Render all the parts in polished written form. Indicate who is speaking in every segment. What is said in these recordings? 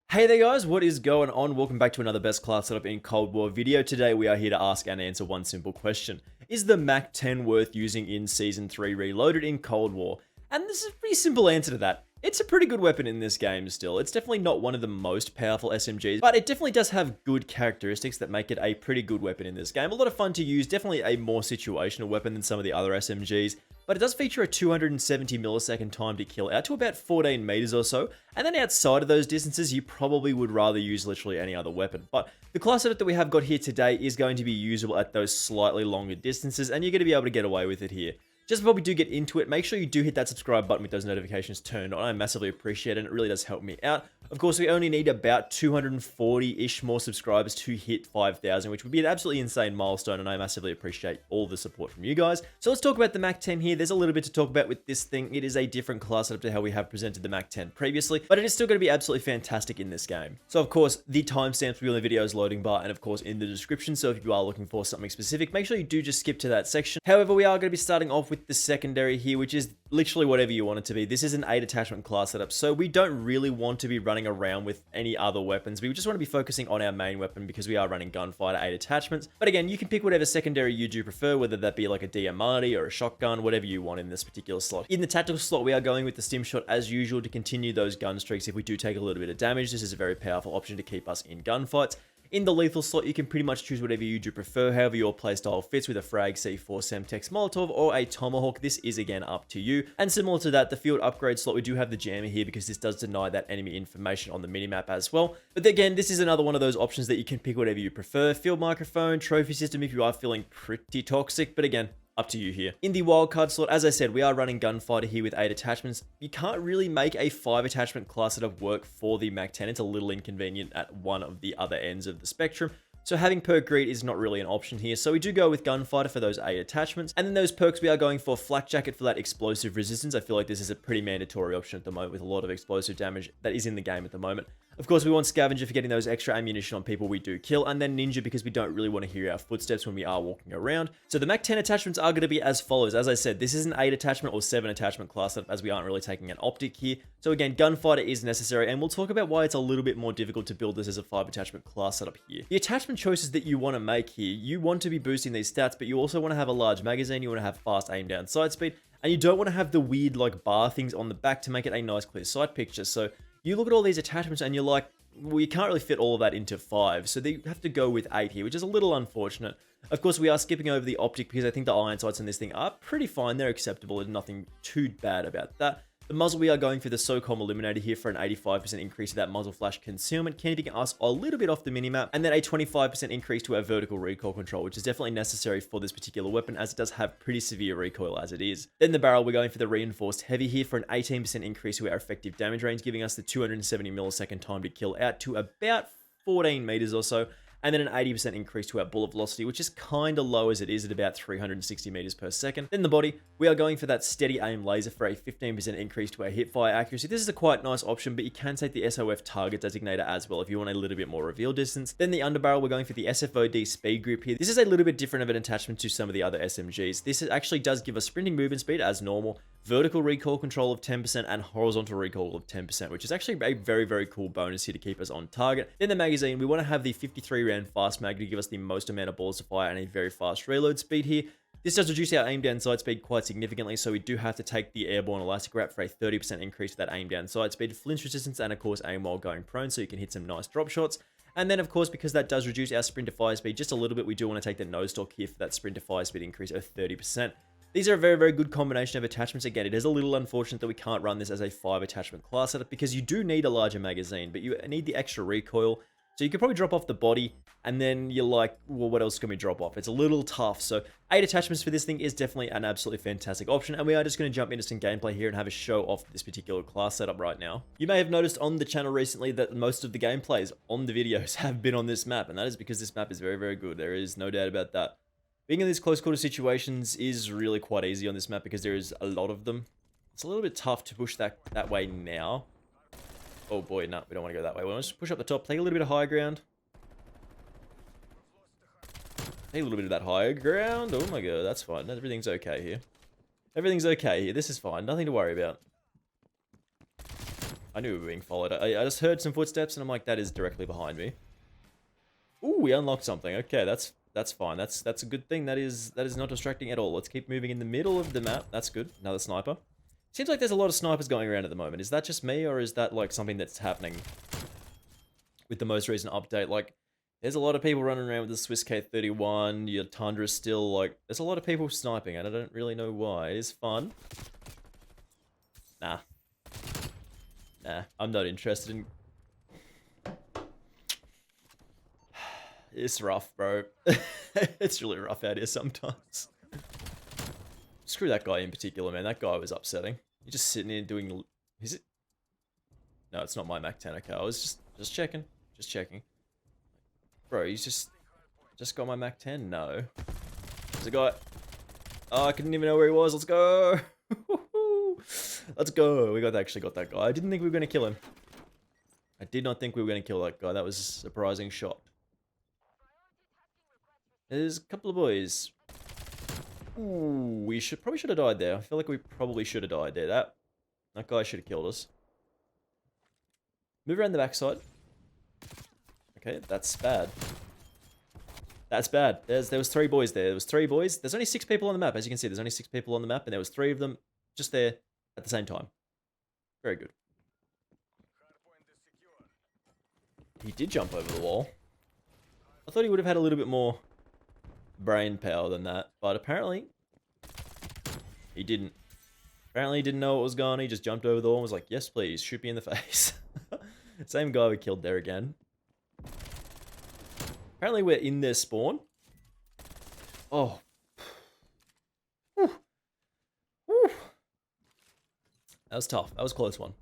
Speaker 1: Hey there guys, what is going on? Welcome back to another best class setup in Cold War video. Today we are here to ask and answer one simple question. Is the Mac 10 worth using in Season 3 Reloaded in Cold War? And this is a pretty simple answer to that. It's a pretty good weapon in this game still. It's definitely not one of the most powerful SMGs, but it definitely does have good characteristics that make it a pretty good weapon in this game. A lot of fun to use, definitely a more situational weapon than some of the other SMGs. But it does feature a 270 millisecond time to kill out to about 14 meters or so. And then outside of those distances, you probably would rather use literally any other weapon. But the class setup that we have got here today is going to be usable at those slightly longer distances, and you're going to be able to get away with it here. Just before we do get into it, make sure you do hit that subscribe button with those notifications turned on. I massively appreciate it, and it really does help me out. Of course, we only need about 240-ish more subscribers to hit 5,000, which would be an absolutely insane milestone, and I massively appreciate all the support from you guys. So let's talk about the Mac 10 here. There's a little bit to talk about with this thing. It is a different class setup to how we have presented the Mac 10 previously, but it is still going to be absolutely fantastic in this game. So of course, the timestamps will be on the video's loading bar, and of course in the description, so if you are looking for something specific, make sure you do just skip to that section. However, we are going to be starting off with the secondary here, which is literally whatever you want it to be. This is an 8 attachment class setup, so we don't really want to be running around with any other weapons. We just want to be focusing on our main weapon because we are running gunfighter 8 attachments. But again, you can pick whatever secondary you do prefer, whether that be like a DMR or a shotgun, whatever you want in this particular slot. In the tactical slot, we are going with the stim shot as usual to continue those gun streaks if we do take a little bit of damage. This is a very powerful option to keep us in gunfights. In the lethal slot, you can pretty much choose whatever you do prefer, however your playstyle fits with a frag, C4, Semtex, Molotov, or a Tomahawk. This is again up to you. And similar to that, the field upgrade slot, we do have the jammer here because this does deny that enemy information on the minimap as well. But again, this is another one of those options that you can pick whatever you prefer. Field microphone, trophy system if you are feeling pretty toxic, but again, up to you here. In the wildcard slot, as I said, we are running gunfighter here with 8 attachments. You can't really make a 5 attachment class setup work for the Mac 10. It's a little inconvenient at one of the other ends of the spectrum. So having perk greed is not really an option here. So we do go with gunfighter for those 8 attachments. And then those perks, we are going for flak jacket for that explosive resistance. I feel like this is a pretty mandatory option at the moment with a lot of explosive damage that is in the game at the moment. Of course, we want scavenger for getting those extra ammunition on people we do kill, and then ninja because we don't really want to hear our footsteps when we are walking around. So the Mac 10 attachments are going to be as follows. As I said, this is an 8 attachment or 7 attachment class setup as we aren't really taking an optic here. So again, gunfighter is necessary, and we'll talk about why it's a little bit more difficult to build this as a 5 attachment class setup here. The attachment choices that you want to make here, you want to be boosting these stats, but you also want to have a large magazine, you want to have fast aim down sight speed, and you don't want to have the weird like bar things on the back to make it a nice clear sight picture. So you look at all these attachments and you're like, well, you can't really fit all of that into 5, so they have to go with 8 here, which is a little unfortunate. Of course, we are skipping over the optic because I think the iron sights on this thing are pretty fine. They're acceptable and nothing too bad about that. The muzzle, we are going for the SOCOM Eliminator here for an 85% increase to that muzzle flash concealment, keeping us a little bit off the minimap, and then a 25% increase to our vertical recoil control, which is definitely necessary for this particular weapon as it does have pretty severe recoil as it is. Then the barrel, we're going for the reinforced heavy here for an 18% increase to our effective damage range, giving us the 270 millisecond time to kill out to about 14 meters or so. And then an 80% increase to our bullet velocity, which is kind of low as it is at about 360 meters per second. Then the body, we are going for that steady aim laser for a 15% increase to our hip fire accuracy. This is a quite nice option, but you can take the SOF target designator as well if you want a little bit more reveal distance. Then the underbarrel, we're going for the SFOD speed grip here. This is a little bit different of an attachment to some of the other SMGs. This actually does give us sprinting movement speed as normal, vertical recoil control of 10%, and horizontal recoil of 10%, which is actually a very, very cool bonus here to keep us on target. Then the magazine, we want to have the 53 round fast mag to give us the most amount of bullets to fire and a very fast reload speed here. This does reduce our aim down sight speed quite significantly, so we do have to take the airborne elastic wrap for a 30% increase to that aim down sight speed, flinch resistance, and of course aim while going prone so you can hit some nice drop shots. And then of course, because that does reduce our sprint to fire speed just a little bit, we do want to take the nose stock here for that sprint to fire speed increase of 30%. These are a very, very good combination of attachments. Again, it is a little unfortunate that we can't run this as a 5 attachment class setup because you do need a larger magazine, but you need the extra recoil. So you could probably drop off the body, and then you're like, well, what else can we drop off? It's a little tough. So 8 attachments for this thing is definitely an absolutely fantastic option, and we are just going to jump into some gameplay here and have a show off this particular class setup right now. You may have noticed on the channel recently that most of the gameplays on the videos have been on this map, and that is because this map is very, very good. There is no doubt about that. Being in these close quarter situations is really quite easy on this map because there is a lot of them. It's a little bit tough to push that way now. Oh boy, no, we don't want to go that way. We want to just push up the top, take a little bit of high ground. Take a little bit of that higher ground. Oh my god, that's fine. Everything's okay here. Everything's okay here. This is fine. Nothing to worry about. I knew we were being followed. I just heard some footsteps, and I'm like, that is directly behind me. Ooh, we unlocked something. Okay, that's fine. That's a good thing. That is not distracting at all. Let's keep moving in the middle of the map. That's good. Another sniper. Seems like there's a lot of snipers going around at the moment. Is that just me, or is that like something that's happening with the most recent update? Like, there's a lot of people running around with the Swiss K31. Your Tundra's still like... There's a lot of people sniping, and I don't really know why. It is fun. Nah. Nah, I'm not interested in... It's rough, bro. It's really rough out here sometimes. Screw that guy in particular, man. That guy was upsetting. You're just sitting here doing... Is it? No, it's not my Mac 10. Okay, I was just checking. Just checking. Bro, he's just got my Mac 10. No. There's a guy... Oh, I couldn't even know where he was. Let's go. Let's go. We actually got that guy. I didn't think we were going to kill him. I did not think we were going to kill that guy. That was a surprising shot. There's a couple of boys. Ooh, we probably should have died there. I feel like we probably should have died there. That guy should have killed us. Move around the backside. Okay, that's bad. That's bad. There was 3 boys there. There was 3 boys. There's only 6 people on the map. As you can see, there's only 6 people on the map, and there was 3 of them just there at the same time. Very good. He did jump over the wall. I thought he would have had a little bit more brain power than that, but apparently he didn't. Apparently he didn't know what was going on. He just jumped over the wall and was like, yes, please, shoot me in the face. Same guy we killed there again. Apparently we're in their spawn. Oh. Whew. Whew. That was tough. That was a close one.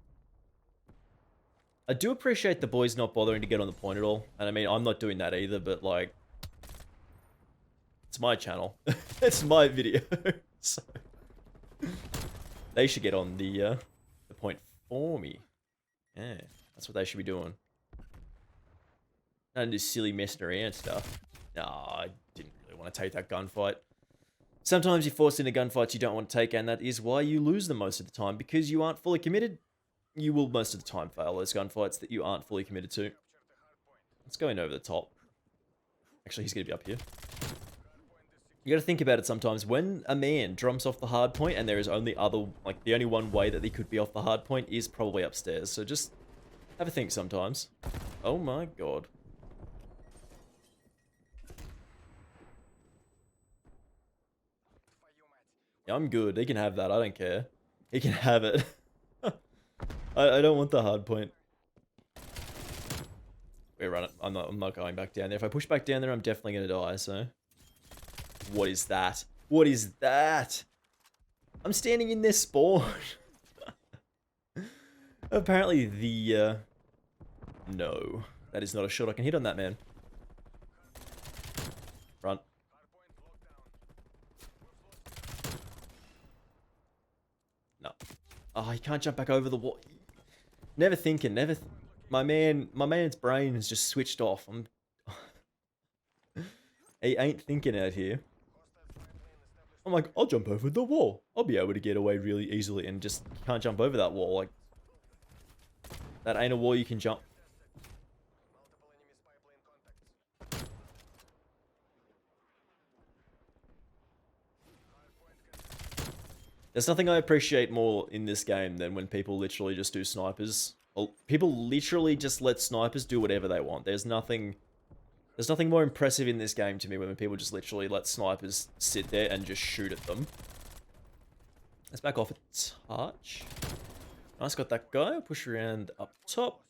Speaker 1: I do appreciate the boys not bothering to get on the point at all. And I mean, I'm not doing that either, but like... It's my channel. It's my video. So... They should get on the point for me. Yeah, that's what they should be doing. Not do silly messing around stuff. No, I didn't really want to take that gunfight. Sometimes you're forced into gunfights you don't want to take, and that is why you lose them most of the time. Because you aren't fully committed, you will most of the time fail those gunfights that you aren't fully committed to. Let's go in over the top. Actually, he's going to be up here. You got to think about it sometimes. When a man jumps off the hard point and there is only the only one way that he could be off the hard point is probably upstairs. So just have a think sometimes. Oh my god. Yeah, I'm good. He can have that. I don't care. He can have it. I don't want the hard point. We run it. I'm not going back down there. If I push back down there, I'm definitely going to die, so... What is that? What is that? I'm standing in their spawn. Apparently the, No. That is not a shot I can hit on that man. Run. No. Oh, he can't jump back over the wall. Never thinking, my man's brain has just switched off. He ain't thinking out here. I'm like, I'll jump over the wall. I'll be able to get away really easily, and just can't jump over that wall. Like, that ain't a wall you can jump. There's nothing I appreciate more in this game than when people literally just do snipers. Well, people literally just let snipers do whatever they want. There's nothing more impressive in this game to me when people just literally let snipers sit there and just shoot at them. Let's back off a touch. Nice, got that guy. Push around up top.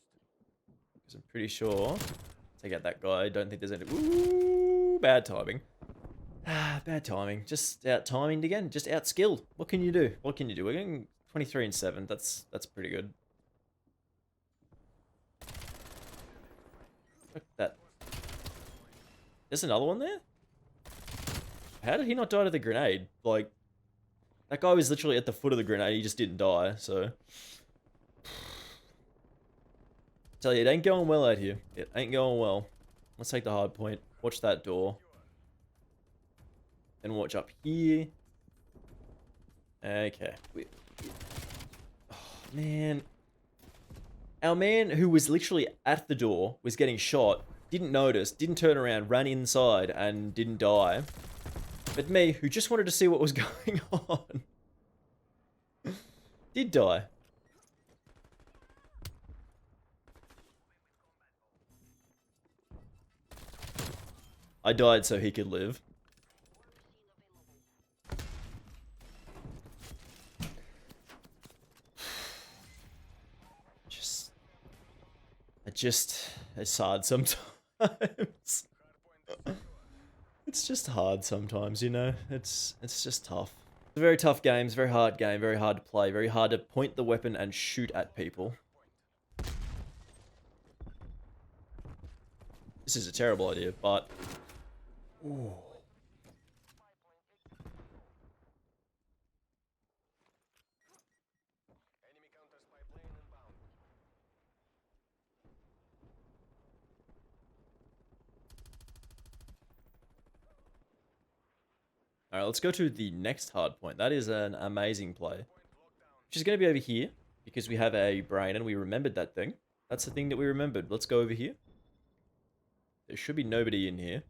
Speaker 1: Because I'm pretty sure... Take out that guy. Don't think there's any... Ooh, bad timing. Ah, bad timing. Just out-timed again. Just out-skilled. What can you do? What can you do? We're getting 23 and 7. That's pretty good. Look at that. There's another one there? How did he not die to the grenade? Like, that guy was literally at the foot of the grenade. He just didn't die, so... Tell you, it ain't going well out here. It ain't going well. Let's take the hard point. Watch that door. Then watch up here. Okay. Oh, man. Our man who was literally at the door, was getting shot, didn't notice, didn't turn around, ran inside and didn't die. But me, who just wanted to see what was going on, did die. I died so he could live. It's hard sometimes. It's just hard sometimes, you know? It's just tough. It's a very tough game, it's a very hard game, very hard to play, very hard to point the weapon and shoot at people. This is a terrible idea, but... Ooh. Alright, let's go to the next hard point. That is an amazing play. Which is going to be over here, because we have a brain and we remembered that thing. That's the thing that we remembered. Let's go over here. There should be nobody in here.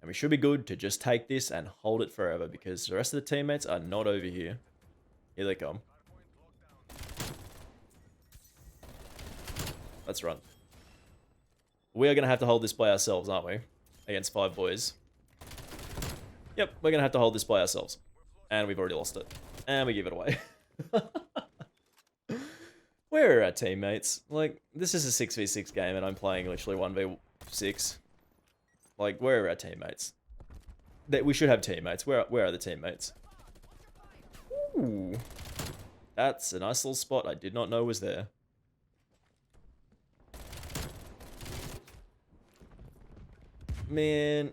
Speaker 1: And we should be good to just take this and hold it forever, because the rest of the teammates are not over here. Here they come. Let's run. We are going to have to hold this by ourselves, aren't we? Against 5 boys. Yep, we're going to have to hold this by ourselves. And we've already lost it. And we give it away. Where are our teammates? Like, this is a 6v6 game and I'm playing literally 1v6. Like, where are our teammates? We should have teammates. Where are the teammates? Ooh. That's a nice little spot I did not know was there. Man.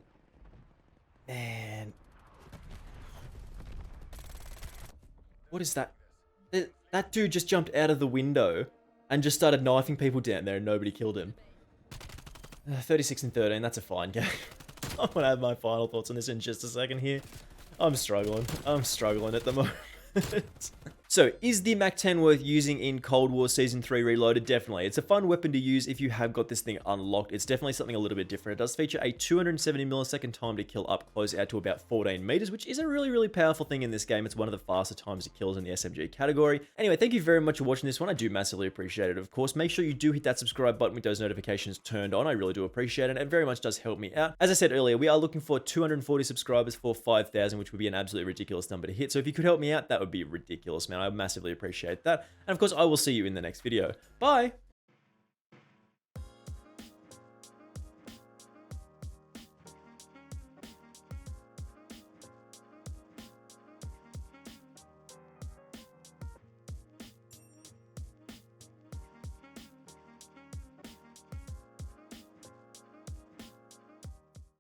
Speaker 1: What is that? That dude just jumped out of the window and just started knifing people down there and nobody killed him. 36 and 13, that's a fine game. I'm gonna have my final thoughts on this in just a second here. I'm struggling at the moment. So, is the MAC-10 worth using in Cold War Season 3 Reloaded? Definitely. It's a fun weapon to use if you have got this thing unlocked. It's definitely something a little bit different. It does feature a 270 millisecond time to kill up close out to about 14 meters, which is a really, really powerful thing in this game. It's one of the faster times it kills in the SMG category. Anyway, thank you very much for watching this one. I do massively appreciate it, of course. Make sure you do hit that subscribe button with those notifications turned on. I really do appreciate it. It very much does help me out. As I said earlier, we are looking for 240 subscribers for 5,000, which would be an absolutely ridiculous number to hit. So if you could help me out, that would be ridiculous, man. I massively appreciate that. And of course, I will see you in the next video. Bye!